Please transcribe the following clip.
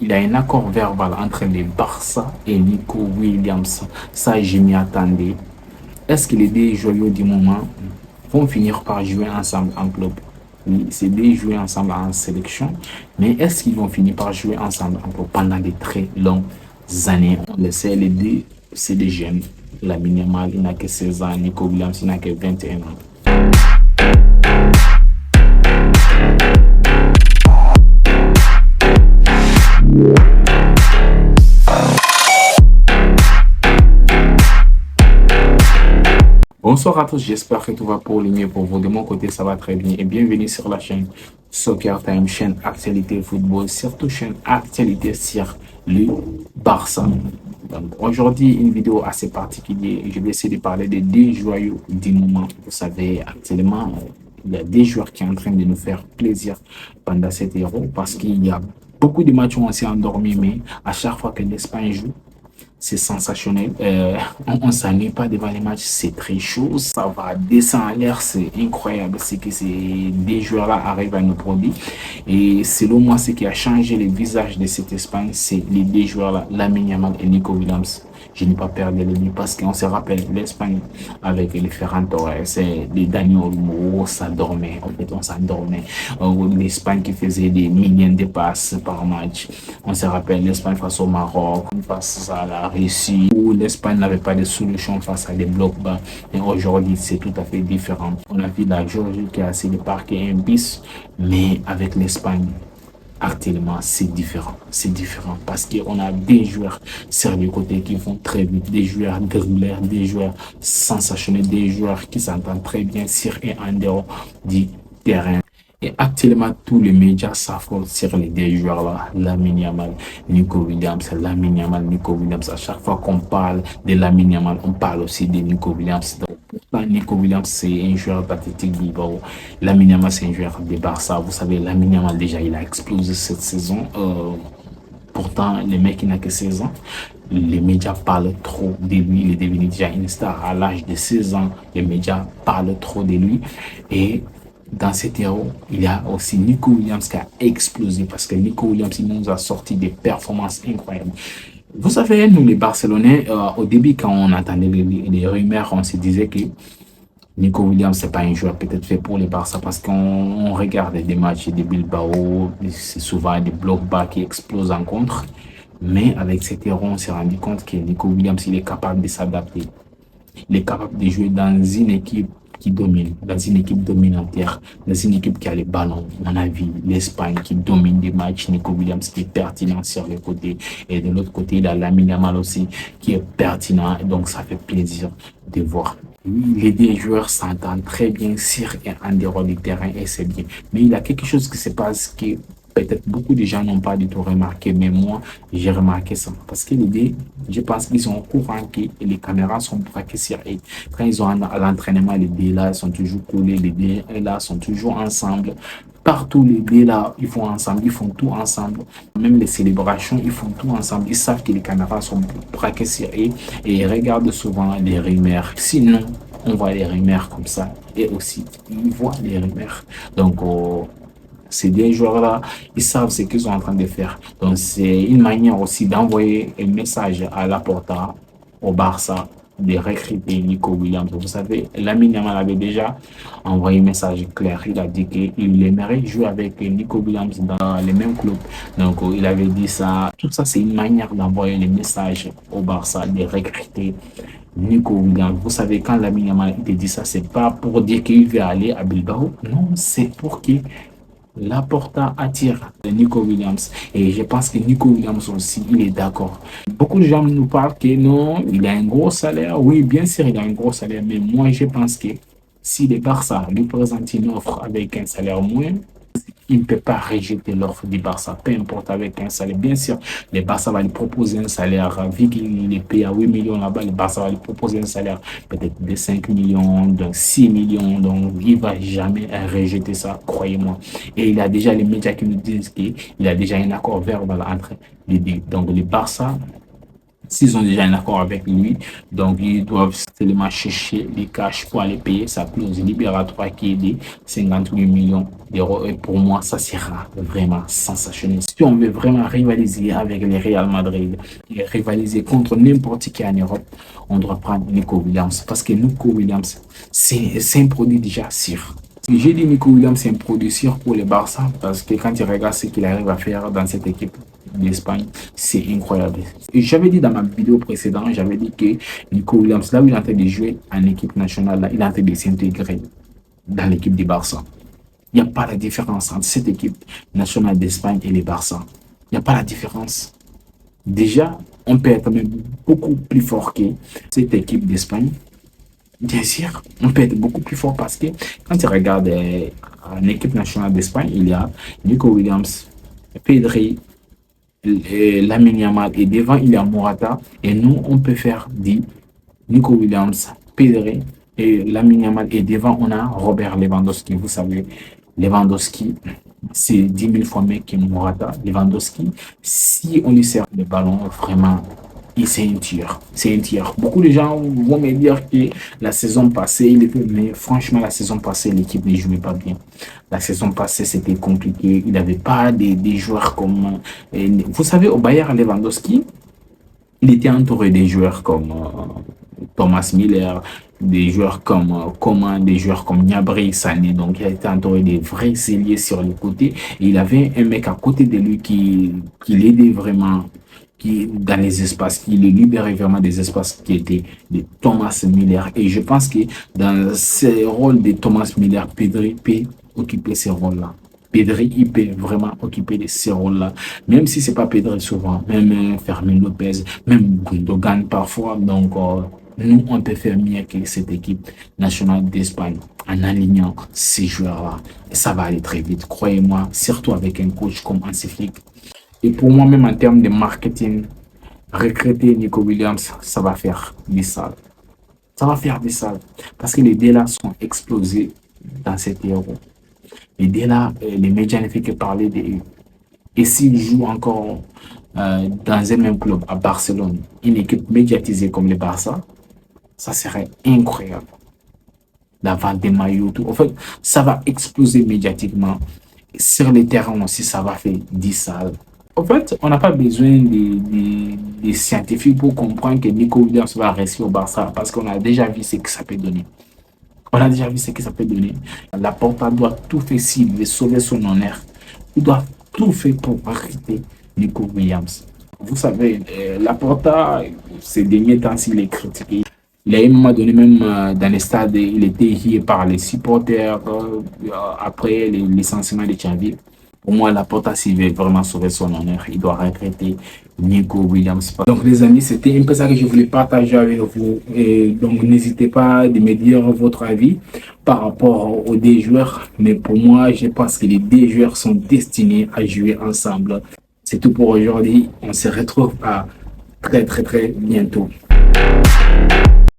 il y a un accord verbal entre les Barça et Nico Williams. Ça, je m'y attendais. Est-ce que les deux joyaux du moment vont finir par jouer ensemble en club? Oui, c'est deux jouer ensemble en sélection, mais est-ce qu'ils vont finir par jouer ensemble en club pendant de très longues années? On le sait, les deux, c'est des jeunes. La minimale, il n'a que 16 ans, Nico Williams, il n'a que 21 ans. Bonsoir à tous, j'espère que tout va pour le mieux pour vous. De mon côté, ça va très bien et bienvenue sur la chaîne Soccer Time, chaîne actualité football, surtout chaîne actualité sur le Barça. Donc aujourd'hui, une vidéo assez particulière. Je vais essayer de parler des deux joyaux du moment. Vous savez, actuellement, il y a des joueurs qui sont en train de nous faire plaisir pendant cet Euro parce qu'il y a beaucoup de matchs où on s'est endormi, mais à chaque fois que l'Espagne joue, c'est sensationnel. On ne s'ennuie pas devant les matchs, c'est très chaud, ça va descendre en l'air, c'est incroyable ce que ces deux joueurs-là arrivent à nous produire. Et selon moi, ce qui a changé le visage de cette Espagne, c'est les deux joueurs-là, Lamine Yamal et Nico Williams. Je n'ai pas perdu les nuits parce qu'on se rappelle l'Espagne avec les Ferran Torres, les Dani Olmo, ça dormait. En fait, on s'endormait. L'Espagne qui faisait des millions de passes par match. On se rappelle l'Espagne face au Maroc, face à la Russie, où l'Espagne n'avait pas de solution face à des blocs bas. Et aujourd'hui, c'est tout à fait différent. On a vu la Géorgie qui a essayé de parquer un bis, mais avec l'Espagne, actuellement, c'est différent. C'est différent parce qu'on a des joueurs sur les côtés qui vont très vite, des joueurs dribbleurs, des joueurs sensationnels, des joueurs qui s'entendent très bien sur et en dehors du terrain. Et actuellement, tous les médias s'affrontent sur les deux joueurs-là, Lamine Yamal, Nico Williams, Lamine Yamal, Nico Williams. À chaque fois qu'on parle de Lamine Yamal, on parle aussi de Nico Williams. Donc, pourtant, Nico Williams, c'est un joueur d'Athletic Bilbao. Lamine Yamal, c'est un joueur de Barça. Vous savez, Lamine Yamal, déjà, il a explosé cette saison. Pourtant, le mec, il n'a que 16 ans. Les médias parlent trop de lui. Il est devenu déjà une star à l'âge de 16 ans. Les médias parlent trop de lui. Et dans cet héros, il y a aussi Nico Williams qui a explosé parce que Nico Williams, il nous a sorti des performances incroyables. Vous savez, nous les Barcelonais, au début, quand on entendait les rumeurs, on se disait que Nico Williams, c'est pas un joueur peut-être fait pour les Barça parce qu'on regarde des matchs de Bilbao, c'est souvent des blocs bas qui explosent en contre. Mais avec cet héros, on s'est rendu compte que Nico Williams, il est capable de s'adapter. Il est capable de jouer dans une équipe qui domine, dans une équipe dominantaire, dans une équipe qui a les ballons. On a vu l'Espagne qui domine des matchs, Nico Williams qui est pertinent sur les côtés. Et de l'autre côté, il y a Lamine Yamal aussi qui est pertinent. Et donc, ça fait plaisir de voir. Les deux joueurs s'entendent très bien sur et en dehors du terrain et c'est bien. Mais il y a quelque chose qui se passe qui peut-être beaucoup de gens n'ont pas du tout remarqué, mais moi, j'ai remarqué ça. Parce que les deux, je pense qu'ils sont au courant que les caméras sont braquées sur eux. Quand ils ont à l'entraînement, les deux là sont toujours collés, les deux là sont toujours ensemble. Partout, les deux là, ils font ensemble, ils font tout ensemble. Même les célébrations, ils font tout ensemble. Ils savent que les caméras sont braquées sur eux et ils regardent souvent les rumeurs. Sinon, on voit les rumeurs comme ça et aussi, ils voient les rumeurs. Donc, ces deux joueurs-là, ils savent ce qu'ils sont en train de faire. Donc, c'est une manière aussi d'envoyer un message à Laporta, au Barça, de recruter Nico Williams. Vous savez, Lamine Yamal avait déjà envoyé un message clair. Il a dit qu'il aimerait jouer avec Nico Williams dans les mêmes clubs. Donc, il avait dit ça. Tout ça, c'est une manière d'envoyer les messages au Barça, de recruter Nico Williams. Vous savez, quand Lamine Yamal dit ça, c'est pas pour dire qu'il veut aller à Bilbao. Non, c'est pour que Laporta attire Nico Williams et je pense que Nico Williams aussi, il est d'accord. Beaucoup de gens nous parlent que non, il a un gros salaire. Oui, bien sûr, il a un gros salaire, mais moi, je pense que si le Barça lui présente une offre avec un salaire moins, il ne peut pas rejeter l'offre du Barça, peu importe avec un salaire. Bien sûr, le Barça va lui proposer un salaire, vu qu'il est payé à 8 millions là-bas, le Barça va lui proposer un salaire peut-être de 5 millions, de 6 millions, donc il ne va jamais rejeter ça, croyez-moi. Et il y a déjà les médias qui nous disent qu'il y a déjà un accord verbal entre les deux. Donc le Barça S'ils ont déjà un accord avec lui, donc ils doivent seulement chercher les cash pour aller payer sa clause libératoire qui est de 58 millions d'euros. Et pour moi, ça sera vraiment sensationnel. Si on veut vraiment rivaliser avec les Real Madrid et rivaliser contre n'importe qui en Europe, on doit prendre Nico Williams. Parce que Nico Williams, c'est un produit déjà sûr. J'ai dit Nico Williams, c'est un produit sûr pour les Barça parce que quand tu regardes ce qu'il arrive à faire dans cette équipe d'Espagne, c'est incroyable. Et j'avais dit dans ma vidéo précédente, j'avais dit que Nico Williams, là où il est en train de jouer en équipe nationale, là, il est en train de s'intégrer dans l'équipe du Barça. Il n'y a pas la différence entre cette équipe nationale d'Espagne et les Barça. Il n'y a pas la différence. Déjà, on peut être même beaucoup plus fort que cette équipe d'Espagne. Bien sûr, on peut être beaucoup plus fort parce que quand tu regardes l'équipe nationale d'Espagne, il y a Nico Williams, Pedri, Lamine Yamal et devant il y a Morata. Et nous, on peut faire dit Nico Williams, Pedri et Lamine Yamal. Et devant, on a Robert Lewandowski. Vous savez, Lewandowski, c'est 10 000 fois mieux que Morata. Lewandowski, si on lui sert le ballon, vraiment, c'est un tir. C'est un tir. Beaucoup de gens vont me dire que la saison passée, mais franchement, la saison passée, l'équipe ne jouait pas bien. La saison passée, c'était compliqué. Il n'avait pas des joueurs comme. Vous savez, au Bayern Lewandowski, il était entouré des joueurs comme Thomas Miller, des joueurs comme Coman, des joueurs comme Gnabry, Sané. Donc, il a été entouré des vrais ailiers sur le côté. Et il avait un mec à côté de lui qui l'aidait vraiment dans les espaces, qui le libérait vraiment des espaces qui étaient de Thomas Miller. Et je pense que dans ces rôles de Thomas Miller, Pedri peut occuper ces rôles-là. Pedri, il peut vraiment occuper ces rôles-là. Même si c'est pas Pedri souvent, même Fermin Lopez, même Gundogan parfois. Donc, nous, on peut faire mieux que cette équipe nationale d'Espagne en alignant ces joueurs-là. Et ça va aller très vite, croyez-moi, surtout avec un coach comme Hansi Flick. Et pour moi, même en termes de marketing, recruter Nico Williams, ça va faire des salles. Ça va faire des salles. Parce que les délais sont explosés dans cet héros. Les délais, les médias ne font que parler de eux. Et s'il joue encore dans un même club à Barcelone, une équipe médiatisée comme le Barça, ça serait incroyable. La vente des maillots, tout. En fait, ça va exploser médiatiquement. Sur les terrains aussi, ça va faire 10 salles. En fait, on n'a pas besoin des scientifiques pour comprendre que Nico Williams va rester au Barça parce qu'on a déjà vu ce que ça peut donner. On a déjà vu ce que ça peut donner. Laporta doit tout faire s'il veut sauver son honneur. Il doit tout faire pour arrêter Nico Williams. Vous savez, Laporta, ces derniers temps, s'il est critiqué. Il a à un moment donné, même dans les stades, il était éhié par les supporters après les licenciements de Xavi. Pour moi, Laporta, s'il veut vraiment sauver son honneur, il doit regretter Nico Williams. Donc, les amis, c'était un peu ça que je voulais partager avec vous. Et donc, n'hésitez pas à me dire votre avis par rapport aux deux joueurs. Mais pour moi, je pense que les deux joueurs sont destinés à jouer ensemble. C'est tout pour aujourd'hui. On se retrouve à très, très, très bientôt.